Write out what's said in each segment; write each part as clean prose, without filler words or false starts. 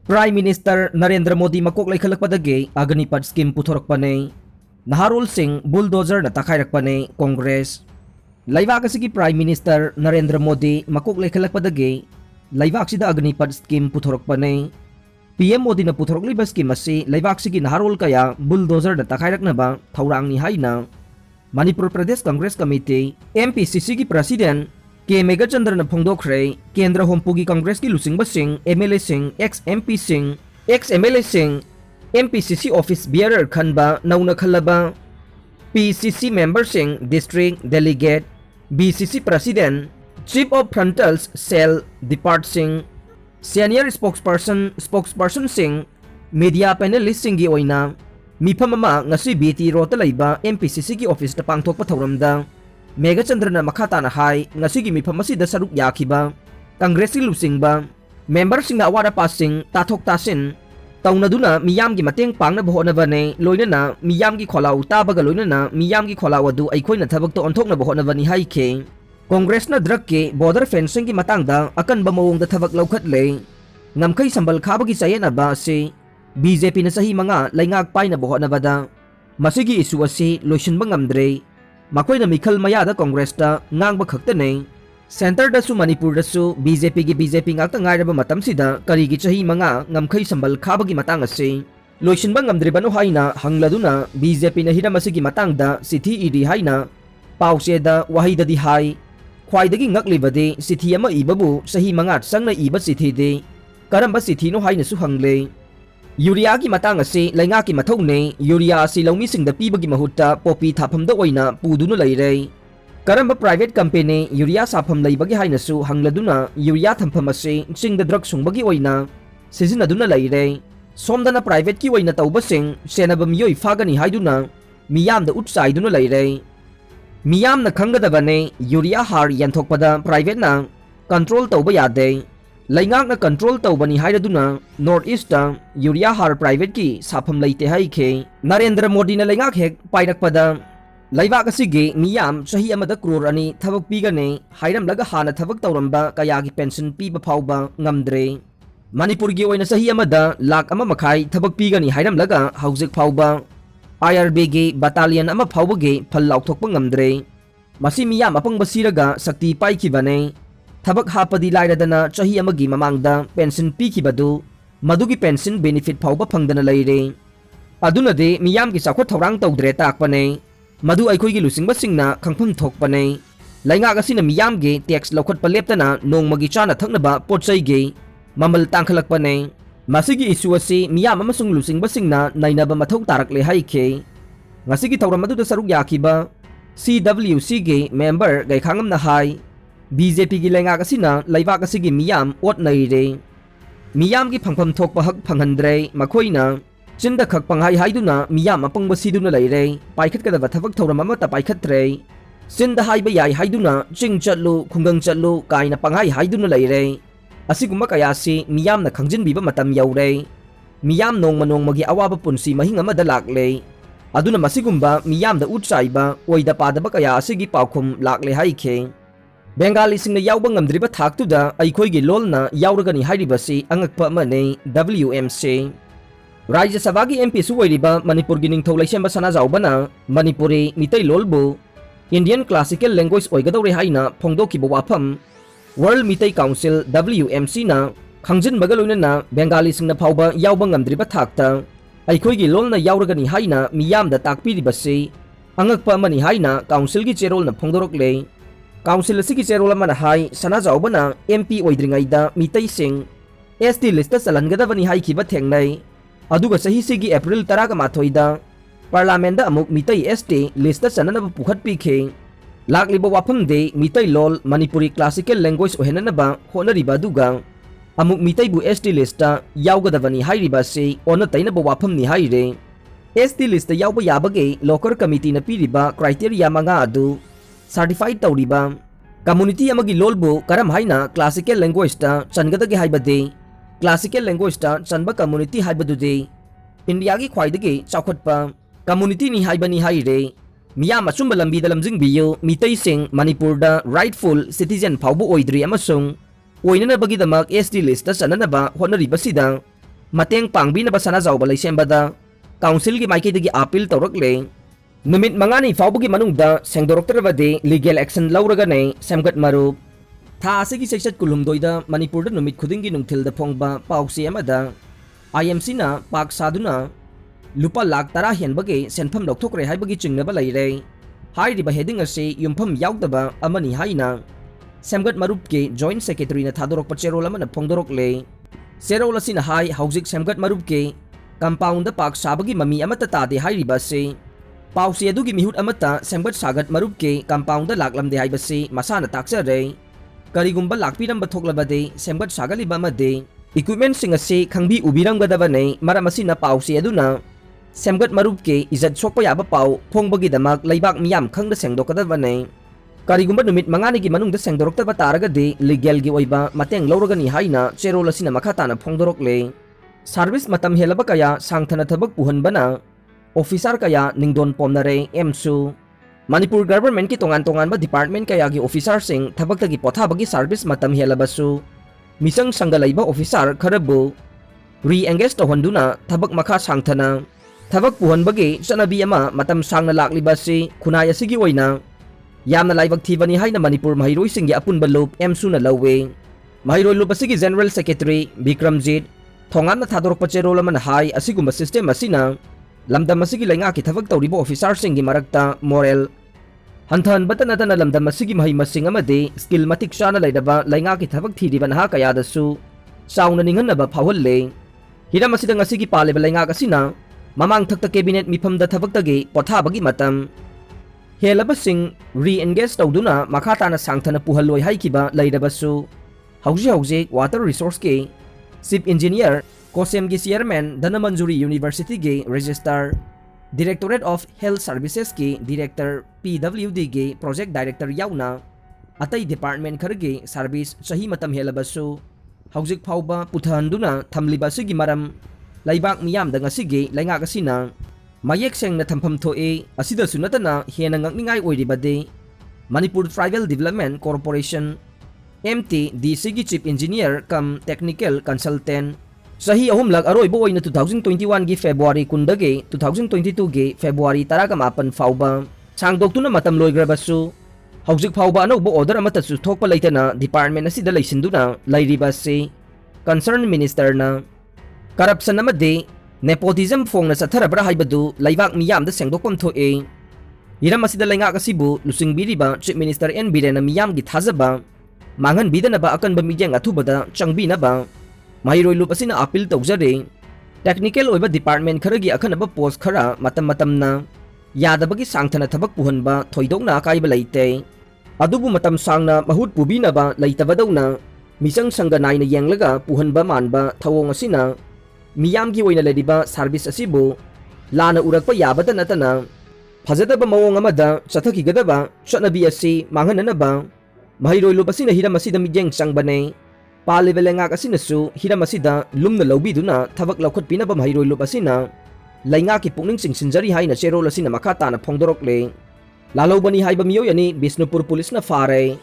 Prime Minister Narendra Modi Makok Leikhatlakpadagi Agniveer scheme Puthorakpani Naharol sing Dozerna Takhairakpani Congress Laibak asigi Prime Minister Narendra Modi Makok Leikhatlakpadagi Laibak sida Agniveer scheme Puthorakpani PM Modi na puthorokliba scheme asi Laibak sigi Naharol kaya Dozerna Takhairaknaba Thaurang ni haina Manipur Pradesh Congress Committee MPCC ki President के मेगाचंद्र न फोंदोखरे केंद्र होमपुगी Congress की लुसिंग बसिंग MLA Singh ex MP Singh ex MLA Singh MPCC office bearer खनबा नौना खलबा PCC member Singh district delegate BCC president chief of frontals cell depart Singh senior spokesperson Singh media panelist Singh की ओइना मिफम अमा ngasi बीटी रोत लैबा एमपीसीसी की ऑफिस ता पांगथोक पथौरमदा मेगाचंद्रना मखाताना हाई ngasi मिफम असिदा सरुक याखिबा कांग्रेस की लुसिंगबा मेंबर सिंह अवारा पासिंग ताथोक तासिन तौनदुना मियाम की मतेंग पांगना बहोनबने लोइनना मियाम की खोलाउ ताबगा लोइनना मियाम की खोलाउ अदु अइखोइना थबक तो अनथोकना बहोनबनी हाइखे कांग्रेस ना ड्रग के बॉर्डर फेंसिंग की मतंगदा अकनबा मवोंगदा थबक लौखटले ngamkhai sambal khabagi sayenaba se BJP ना सही मंगा लैंगाक पाइना बहोनबदा मसिगी इशू असि लोइसिनबा ngamdre मकोइना मिखल मयादा कांग्रेस ता ngang खक्तने सेंटर दसु मणिपुर दसु BJP ngakta ngairaba matam sida karigi chahi manga ngamkhai sambal khabagi matang ase loisinba ngamdribano haina hangladuna BJP na hiramasi matangda sithi idi haina pause da wahida di hai khwaidagi ngaklibade sithi ama ibabu sahi manga sangna iba sithi de karamba sithi no haina su hangle urea की मतंग असे लैंगा की मथौने urea असे लौमी सिंगदा पीबगी महूता पोपी थाफमदा ओइना पुदुना लैरे करंब प्राइवेट कंपनी यूरिया साफम लैबगी हाइनसु हंगलदुना यूरिया थंफम असे सिंगदा ड्रग सुंगबगी ओइना सिजिनदुना लैरे सोमदना प्राइवेट की ओइना तौबसिंग सेनब मियोइ फागनी हाइदुना मियामदा उत्साइदुना लैरे मियामना खंगदबने यूरिया हार यंथोकपदा प्राइवेट ना कंट्रोल तौबा यादे लैंगाक कंट्रोल तौबनी हाइरदुना नॉर्थ ईस्ट यूरिया हार प्राइवेट की साफम लैते हाइखे नरेंद्र मोदी ना लैंगाक हेक पाइरकपदा लैबाक असिगे मियाम सही अमदा करोड़ अनि थबक पीगने हाइरमलगा हाना थबक तौरंबा कयागी पेंशन पीबा फाउबा ngamdre मणिपुर की ओइना सही अमदा लाख अमा मखाई थबक पीगनी हाइरमलगा हौजिक फाउबा आईआरबी गे बटालियन अमा फाउबगे फल लाउथोकपा ngamdre मसी मियाम अपंग बसीरगा शक्ति पाइखिबने थबक हापदी लाइरदना चाही अमगी ममांगदा पेंशन पीखिबदु मदुगी पेंशन बेनिफिट फाउबा फंगदना लैरे अदुनदे मियाम की साखो थौरांग तौद्रे ताकपने मदु अइखोइगी लुसिंगबा सिंगना खंगफम थोकपने लैंगाक असिना मियाम गे टैक्स लौखटपा लेप्तना नोंगमगी चाना थकनबा पोटचैगे ममल तांखलकपने मसिगी इशू असि मियाम अमसुंग लुसिंगबा सिंगना नैनबा मथौ तारकले हाइखे ngasi थौरम मदुदा सरुक याखिबा CWC गे मेंबर गैखांगमना हाई बीजेपी की लैंगाक असिना लैबाक असिगी मियाम ओट नैरे मियाम की फंगफम थोकपा हक फंगहंद्रे मखोइना चिंदा खक पंगहाई हाइदुना मियाम अपंगबा सिदुना लैरे पाइखतकदबा थबक थौरम अमता पाइखत्रे सिंदा हाइबा याई हाइदुना चिंग चल्लु खुंगंग चल्लु काइना पंगहाई हाइदुना लैरे असिगुम्बा कयासी मियाम ना खंजिनबीबा मतम यौरे मियाम नोंगमगी अवाबा पुंसी महिंग अमदा लाक्ले अदुना मसिगुम्बा मियाम दा उत्साइबा ओइदा पादबा कया असिगी पाउखुम लाक्ले हाइखे बेंगाली सिंगना याउबा ngamdriba थाकतुदा अइखोइगी लोलना याउरगनी हाइरिबसी अंगकपा अमने WMC राज्य सभा की MP सुवैरिबा मणिपुर की निंगथौ लैसेंबा सनाजाउबना मणिपुरी मितै लोलबु इंडियन क्लासिकल लैंग्वेज ओइगदौरे हाइना फोंदोखिबा वाफम वर्ल्ड मितै काउंसिल WMC ना खंजिनबगा लोइनना बेंगाली सिंगना फाउबा याउबा ngamdriba थाकता अइखोइगी लोलना याउरगनी हाइना मियामदा ताकपिरिबसी अंगकपा अमनि हाइना काउंसिल की चेरोलना फोंदोरकले काउंसिल की चेरोल हाई सनाजाउबना MP ओइद्रिंगाइदा मितै सिंह ST लिस्ट चलनगदबनी हाइखिबा थेंगनै अदुगा सही सिगी अप्रैल 18 पार्लियामेंट अमुक मितै ST लिस्ट चननबा पुखटपिखे लाक्लिबा वाफम दे मितै लोल मणिपुरी क्लासिकल लैंग्वेज ओहेननबा होनरिबा दुगा अमुक मितैबु ST लिस्ट याउगदबनी हाइरिबा से ओन तैनबा वाफमनि हाइरे ST लिस्ट याउबा याबगे लोकल कमिटी न पीरिबा क्राइटेरिया मंगा अदु सर्टिफाइड तौरीबा कम्युनिटी अमगी लोलबु करम हाइना क्लासिकल लैंग्वेज ता चनगदगे हाइबदे क्लासिकल लैंग्वेज ता चनबा कम्युनिटी हाइबदुदे इंडिया की ख्वाइदगे चाखटपा कम्युनिटी नि हाइबनी हाइरे मियाम अचुंबा लंबीदा लमजिंगबियो मितै सिंह मणिपुरदा राइटफुल सिटीजन फाउबु ओइद्री अमसुंग ओइननबगिदमक SD लिस्ट चननबा होनरिबसिदा mateng pangbinaba sanajawba laisembada council gi maikidagi appeal tawrakle numit mangani fawbagi manungda sengdoroktarabadi legal action lauragane semgat marup tha asigi sekshat kulumdoida manipurda numit khudingi nungthilda phongba pausi amada IMC na pak saduna lupa lakh tara henbagi senpham lokthokre haibagi chingnaba laire hairiba heading ase yumpham yaudaba amani haina semgat marup ke joint secretary na thadorok pachero lamana phongdorokle serol asina hai haujik semgat marup ke compound da pak sabagi mami amata tade hairiba se pausi adugi mihut amata semgat sagat marup ke compound da laklamde haibase masana taksare karigumba lakpiram bathoklabade semgat sagaliba amade equipment sing ase khangbi ubiramgadabane maramasina pausi aduna semgat marup ke izat sokpa yaba pau phongbagi damak leibak miyam khangda sengdokadabane karigumba numit mangani gi manungda sengdoroktaba taragade legal gi oiba mateng loragani haina cherol asina makhatana phongdorokle service matam helaba kaya sangthana thabak puhanbana officer kaya ningdon pomnare emsu Manipur government ki tongan ba department kaya gi officer sing thabak tagi pothabagi service matam helabasu misang sanggalaiba officer kharabu re-engage tawhanduna thabak makha sangthana thabak puhanbagi chanabi ama matam sangna lakliba si khunai asigi oina yamna laibak thibani haina Manipur mahiroi singi apunba loop emsu na lawe mahiroi loop asigi general secretary Bikramjit thongan na thadorok pachero laman hai asigumba system asina lamdam asigi lainga ki thabak tawribo officer singi marakta moral Hanthan batana tana lamdam asigi mahi masing amade skill matik shana laidaba lainga ki thabak thiriban ha kaya dasu sauna ninghanaba phawhalle hiram asida ngasigi paleba lainga kasina mamang thakta cabinet mifamda thabak tagi pothabagi matam helaba sing re-engage tawduna makhatana sangthana puhalloi haikiba laidabasu hauji water resource ke chief engineer Kosem gi chairman Dhanamanjuri University ge registrar Directorate of Health Services ki Director PWD ge Project Director yauna atai department kharge service sahi matam helabasu haujik phauba puthanduna thamliba sigi maram laibak miyam da ngasige lainga kasina mayek sengna thampham thoe asida sunatana hena ngakningai oiribade Manipur Tribal Development Corporation MT DC gi Chief Engineer kam Technical Consultant Sahi ahum lag aroi bo na 2021 gi February kundage 2022 gi February taraga mapan fauba sangdoktuna matam loigrabasu haujik fauba no bo order amata su thokpa leitana department asida leisinduna lairiba se concerned minister na corruption amade nepotism phongna satharabra haibadu laibak miyam da sengdokpam thoe iram asida lainga kasibu lusingbiriba chief minister N Birena miyam gi thazaba mangan bidana ba akan ba mijeng athubada changbi na ba mahiroi lup asina appeal tawjare technical oiba department kharagi akhanaba post khara matam na yadabagi sangthana thabak puhanba thoidokna kaiba leite adubu matam sangna mahut pubinaba leitabadawna misang sangga naina yenglaga puhanba manba thawong asina miyamgi oina lediba service asibu lana urakpa yabada natana phajadaba mawong amada chathakigadaba chanabi asi manghananaba mahiroi lup asina hiram asida mijeng changbane Palibelenga kasinasu hiram asida lumna lawbiduna thabak lawkhat pinaba mahiroi lup asina lainga ki pungning singsinjari haina cherol asina makhatana phongdorokle lalawbani haiba miyoi ani Bisnupur police na fare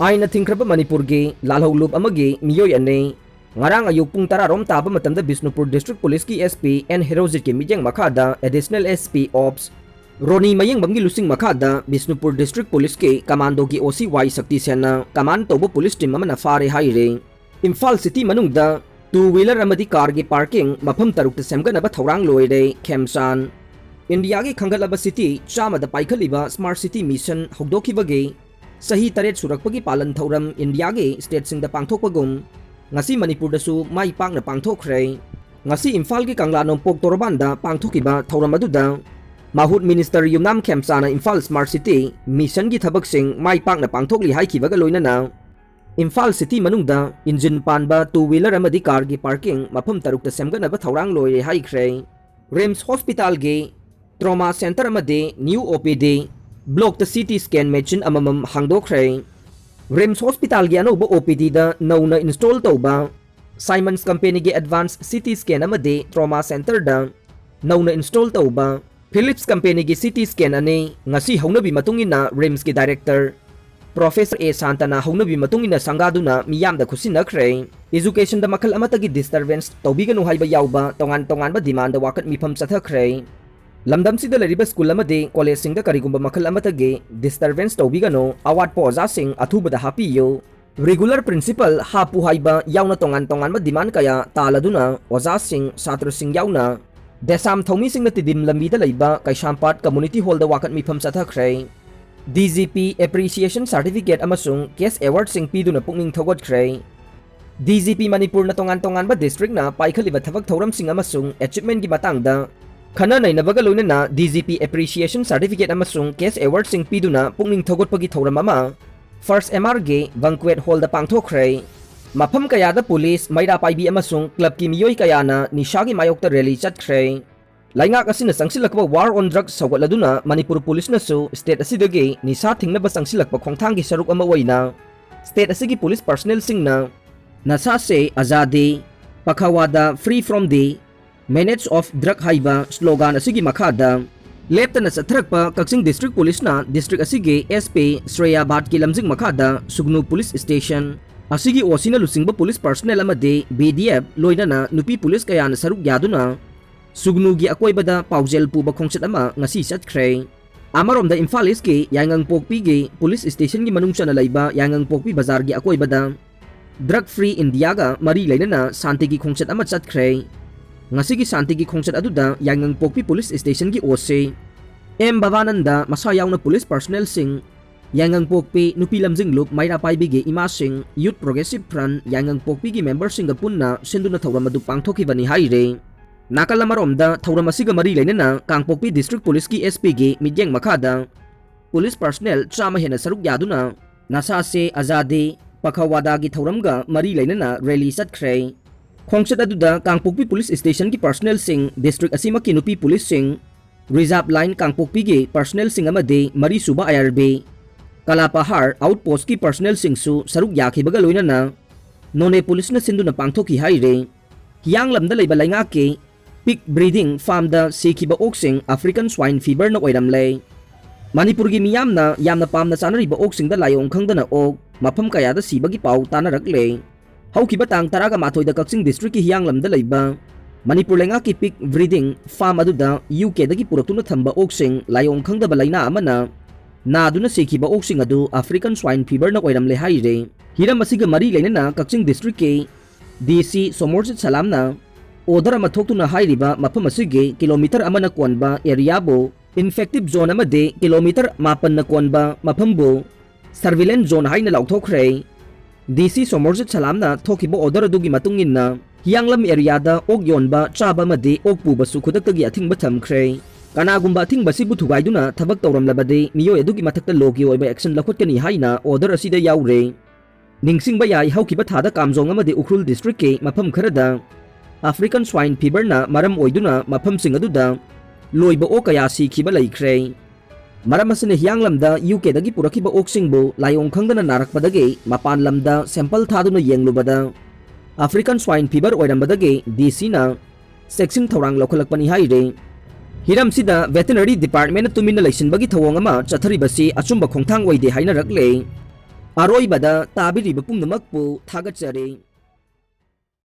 aina thingkraba Manipur ge lalhaw lup amage miyoi ane ngarang ayuk pung 10 rom taba matamda Bisnupur district police ki SP N Herozit ki mijeng makhada additional SP ops Roni mayeng bamgi lusing makhada Bisnupur district police ke commando ki OCY Sakti Sena command tobo police team amana fare haire Imphal City manungda two-wheeler amadi car gi parking mafam tarukta semganaba thorang loire Khemsan India gi khangalaba city chamada paikhaliba smart city mission hogdokibage sahi taret surakpagi palan thoram India gi state singda pangthokpagum ngasi Manipur da su mai pangna pangthokre ngasi Imphal gi kangla nompok torobanda pangthokiba thoram aduda mahut minister Yumnam Khemsana Imphal smart city mission gi thabak sing mai pangna pangthokli haikibaga loinana Imphal City manungda engine panba two-wheeler amadi car gi parking mafam tarukta semganaba thorang loire haikre Rims Hospital ge trauma center amade new OPD block the CT scan machine amamam hangdokre Rims Hospital gi anoba OPD da nauna install tawba Siemens company gi advanced CT scan amade trauma center da nauna install tawba Philips company gi CT scan ane ngasi haunabi matungina Rims gi director Professor A Santana haunabi matungina sangaduna miyamda khusinakre education da makal amatagi disturbance tawbiganu haiba yauba tongan ba demand da wakat mifam chathakre lamdam sida lariba school amade college singda karigumba makal amatagi disturbance tawbiganu awat po oja sing athubada hapiyo regular principal hapu haiba yauna tongan ba demand kaya taladuna oja sing satra sing yauna desam thomi sing na tidim lambida laiba kaishampat community hall da wakat mifam chathakre DGP Appreciation Certificate amasung Case Award sing piduna pungning thogodkre DGP Manipur na tongan ba district na paikhaliba thabak thoram sing amasung achievement gi matangda khana nainabaga loinana DGP Appreciation Certificate amasung Case Award sing piduna pungning thogodpagi thoram ama First MRG Banquet Hall da pangthokre mafam kayada police maira paibi amasung club ki miyoi kayana nishagi mayokta rally chatkre Laingak asina sangsilakba war on drugs sawatladuna Manipur police na su state asidagi nisa thingnaba sangsilakba khongthang gi saruk ama waina state asigi police personnel singna nasa se azadi pakhawada free from the manage of drug haiba slogan asigi makhada leptana sathrakpa Kaksing district police na district asigi SP Shreya Bhat ki lamjing makhada Sugnu police station asigi osina lusingba police personnel amade BDF loinana nupi police kaya na saruk yaduna Sugnugi akoybada paujel puba khongchat ama ngasi chatkre amaromda Imphal East ki yangang pokpi gi police station gi manungsa na laiba yangang pokpi bazar gi akoybada drug free India ga mari lainana santi gi khongchat ama chatkre ngasi gi santi gi khongchat aduda yangang pokpi police station gi ose M Bhavananda masayaw na police personnel sing yangang pokpi nupi lamjing lup maira paibi gi ima sing youth progressive front yangang pokpi gi member sing ga punna senduna thawram adu pangthokibani haire Nakalamarom thauram asiga mari lainana Kangpokpi District Police ki SP gi midyang makhada police personnel chama hena saruk yaduna nasa se azadi pakhawada gi thauramga mari lainana rally chatkre khongchat aduda Kangpokpi Police Station ki personnel sing district asima ki nupi police sing reserve line Kangpokpi gi personnel sing amade mari suba IRB Kalapahar outpost ki personnel sing su saruk yakhibaga loinana none police na sinduna pangthoki haire hiyang lamda leiba lainga ki pig breeding farm da sikiba oksing African swine fever na oiramle Manipur gi miyamna yamna pamna chanariba oksing da layong khangdana ok mafam kaya da sibagi pau tanarakle haukiba tang taraga mathoi da Kaksing district ki hiyang lamda leiba Manipur lenga ki pig breeding farm aduda UK da gi puratuna thamba oksing layong khangda balaina amana naduna sikiba oksing adu African swine fever na oiramle haire hiram asiga mari leinana Kaksing district ki DC Somorjit Salamna order ama thoktuna hairiba mafam asigi kilometer amana konba area bo infective zone amade kilometer mapan na konba mafambo surveillance zone haina lauthokre DC Somorjit Salamna thokibo order adugi matunginna hiyanglam area da ok yonba chaba made ok puba su khudaktagi athingba thamkhre kanagumba athingba sibu thugaiduna thabak tawramlabade miyo adugi mathakta logi oiba action lakhotkani haina order asida yaure Ningsingba yai haukiba thada kamjong amade Ukhrul district ke mafam kharada African swine fever na maram oiduna mafam sing aduda loiba o kaya sikhiba laikhre maram asine hiyang lamda UK dagi purakiba oksingbo layong khangdana narakpadagi mapan lamda sample thaduna yenglubada African swine fever oirambadagi DC na section thorang Leikhatlakpani haire hiram sida veterinary department tumina laisinbagi thawong ama chatharibasi achumba khongthang oide haina rakle Aroibada tabiriba pumnamakpu thagachare